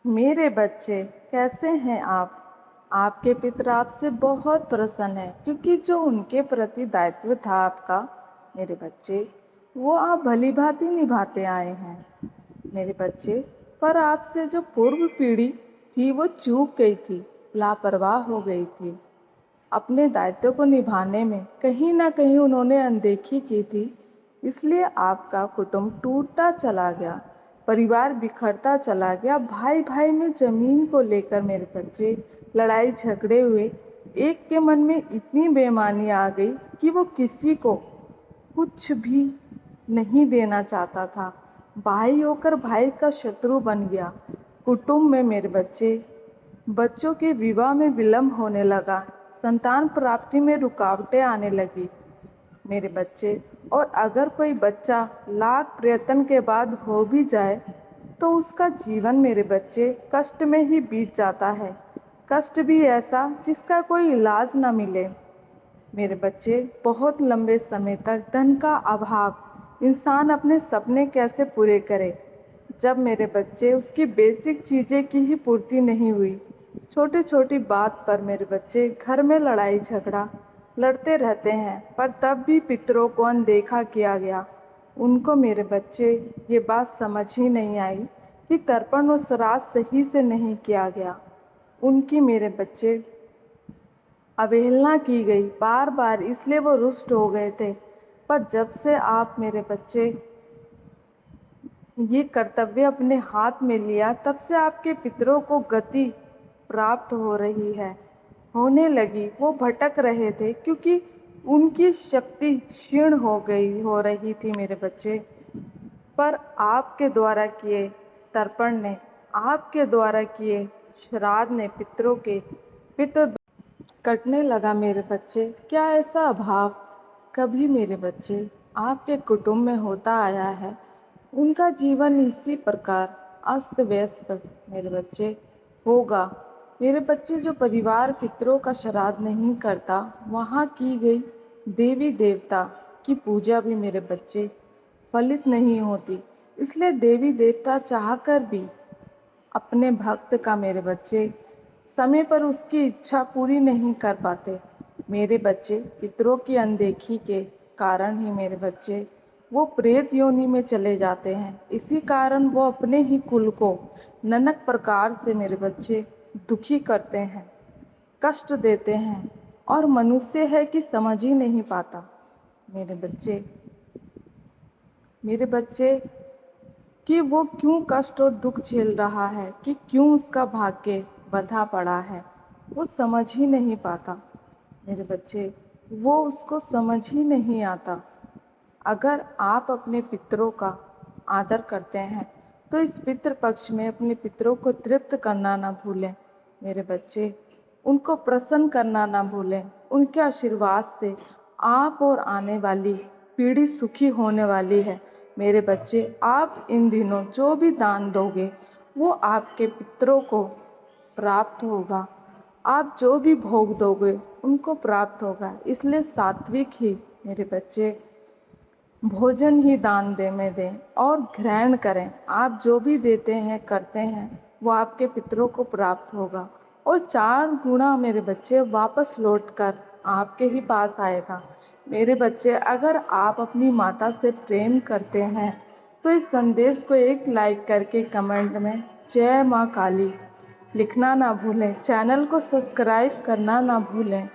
मेरे बच्चे, कैसे हैं आप? आपके पिता आपसे बहुत प्रसन्न हैं क्योंकि जो उनके प्रति दायित्व था आपका, मेरे बच्चे, वो आप भली-भांति निभाते आए हैं। मेरे बच्चे, पर आपसे जो पूर्व पीढ़ी थी वो चूक गई थी, लापरवाह हो गई थी। अपने दायित्व को निभाने में कहीं न कहीं उन्होंने अनदेखी की थी, इसलिए आपका कुटुंब टूटता चला गया, परिवार बिखरता चला गया, भाई-भाई में ज़मीन को लेकर मेरे बच्चे लड़ाई झगड़े हुए। एक के मन में इतनी बेईमानी आ गई कि वो किसी को कुछ भी नहीं देना चाहता था। भाई होकर भाई का शत्रु बन गया। कुटुंब में मेरे बच्चे, बच्चों के विवाह में विलम्ब होने लगा, संतान प्राप्ति में रुकावटें आने लगी मेरे बच्चे। और अगर कोई बच्चा लाख प्रयत्न के बाद हो भी जाए तो उसका जीवन मेरे बच्चे कष्ट में ही बीत जाता है। कष्ट भी ऐसा जिसका कोई इलाज न मिले। मेरे बच्चे, बहुत लंबे समय तक धन का अभाव, इंसान अपने सपने कैसे पूरे करे जब मेरे बच्चे उसकी बेसिक चीज़ें की ही पूर्ति नहीं हुई। छोटी छोटी बात पर मेरे बच्चे घर में लड़ाई झगड़ा लड़ते रहते हैं, पर तब भी पितरों को अनदेखा किया गया। उनको मेरे बच्चे ये बात समझ ही नहीं आई कि तर्पण और श्राद्ध सही से नहीं किया गया। उनकी मेरे बच्चे अवहेलना की गई बार बार, इसलिए वो रुष्ट हो गए थे। पर जब से आप मेरे बच्चे ये कर्तव्य अपने हाथ में लिया, तब से आपके पितरों को गति प्राप्त हो रही है, होने लगी। वो भटक रहे थे क्योंकि उनकी शक्ति क्षीण हो रही थी मेरे बच्चे। पर आपके द्वारा किए तर्पण ने, आपके द्वारा किए श्राद्ध ने पितरों के पितृ कटने लगा मेरे बच्चे। क्या ऐसा अभाव कभी मेरे बच्चे आपके कुटुंब में होता आया है? उनका जीवन इसी प्रकार अस्त व्यस्त मेरे बच्चे होगा। मेरे बच्चे, जो परिवार पितरों का श्राद्ध नहीं करता, वहाँ की गई देवी देवता की पूजा भी मेरे बच्चे फलित नहीं होती। इसलिए देवी देवता चाहकर भी अपने भक्त का मेरे बच्चे समय पर उसकी इच्छा पूरी नहीं कर पाते। मेरे बच्चे, पितरों की अनदेखी के कारण ही मेरे बच्चे वो प्रेत योनि में चले जाते हैं। इसी कारण वो अपने ही कुल को ननक प्रकार से मेरे बच्चे दुखी करते हैं, कष्ट देते हैं, और मनुष्य है कि समझ ही नहीं पाता। मेरे बच्चे, मेरे बच्चे कि वो क्यों कष्ट और दुख झेल रहा है, कि क्यों उसका भाग्य बंधा पड़ा है, वो समझ ही नहीं पाता। मेरे बच्चे, वो उसको समझ ही नहीं आता। अगर आप अपने पितरों का आदर करते हैं तो इस पितृ पक्ष में अपने पितरों को तृप्त करना ना भूलें मेरे बच्चे। उनको प्रसन्न करना ना भूलें। उनके आशीर्वाद से आप और आने वाली पीढ़ी सुखी होने वाली है मेरे बच्चे। आप इन दिनों जो भी दान दोगे वो आपके पितरों को प्राप्त होगा। आप जो भी भोग दोगे उनको प्राप्त होगा। इसलिए सात्विक ही मेरे बच्चे भोजन ही दान दे में दें और ग्रहण करें। आप जो भी देते हैं करते हैं वो आपके पितरों को प्राप्त होगा, और 4 गुना मेरे बच्चे वापस लौटकर आपके ही पास आएगा। मेरे बच्चे, अगर आप अपनी माता से प्रेम करते हैं तो इस संदेश को एक लाइक करके कमेंट में जय माँ काली लिखना ना भूलें। चैनल को सब्सक्राइब करना ना भूलें।